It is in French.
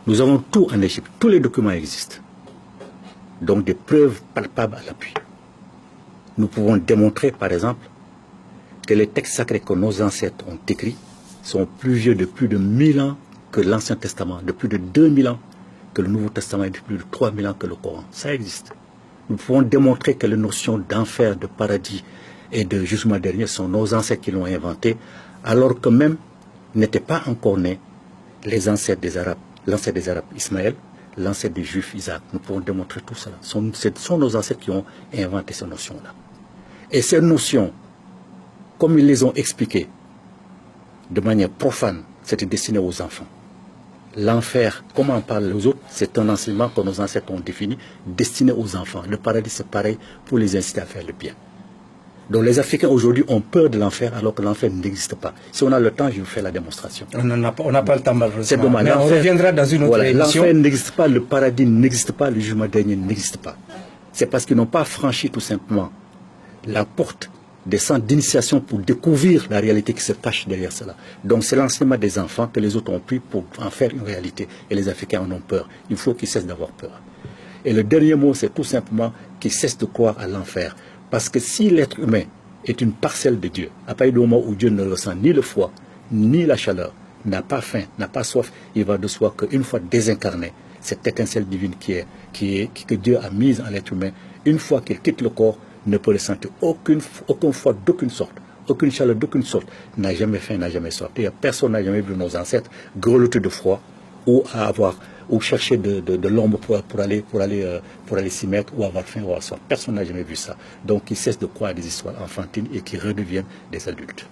Nous avons tout en Égypte, tous les documents existent. Donc des preuves palpables à l'appui. Nous pouvons démontrer, par exemple, que les textes sacrés que nos ancêtres ont écrits sont plus vieux de plus de 1000 ans que l'Ancien Testament, de plus de 2000 ans que le Nouveau Testament et de plus de 3000 ans que le Coran. Ça existe. Nous pouvons démontrer que les notions d'enfer, de paradis et de jugement dernier sont nos ancêtres qui l'ont inventé, alors que même n'étaient pas encore nés les ancêtres des Arabes, l'ancêtre des Arabes Ismaël, l'ancêtre des Juifs Isaac. Nous pouvons démontrer tout cela. Ce sont nos ancêtres qui ont inventé ces notions-là. Et ces notions, comme ils les ont expliquées de manière profane, c'était destiné aux enfants. L'enfer, comme on parle aux autres, c'est un enseignement que nos ancêtres ont défini, destiné aux enfants. Le paradis, c'est pareil pour les inciter à faire le bien. Donc les Africains aujourd'hui ont peur de l'enfer alors que l'enfer n'existe pas. Si on a le temps, je vous fais la démonstration. On n'a pas le temps malheureusement. C'est dommage. Mais on reviendra dans une autre émission. L'enfer n'existe pas, le paradis n'existe pas, le jugement dernier n'existe pas. C'est parce qu'ils n'ont pas franchi tout simplement la porte des centres d'initiation pour découvrir la réalité qui se cache derrière cela. Donc c'est l'enseignement des enfants que les autres ont pris pour en faire une réalité. Et les Africains en ont peur. Il faut qu'ils cessent d'avoir peur. Et le dernier mot, c'est tout simplement qu'ils cessent de croire à l'enfer. Parce que si l'être humain est une parcelle de Dieu, à partir du moment où Dieu ne ressent ni le froid, ni la chaleur, n'a pas faim, n'a pas soif, il va de soi qu'une fois désincarné, cette étincelle divine que Dieu a mise en l'être humain, une fois qu'il quitte le corps, ne peut ressentir aucun froid d'aucune sorte, aucune chaleur d'aucune sorte, n'a jamais faim, n'a jamais soif. Et personne n'a jamais vu nos ancêtres grelotter de froid ou chercher de l'ombre pour aller s'y mettre ou avoir faim ou avoir soif. Personne n'a jamais vu ça. Donc ils cessent de croire à des histoires enfantines et qui redeviennent des adultes.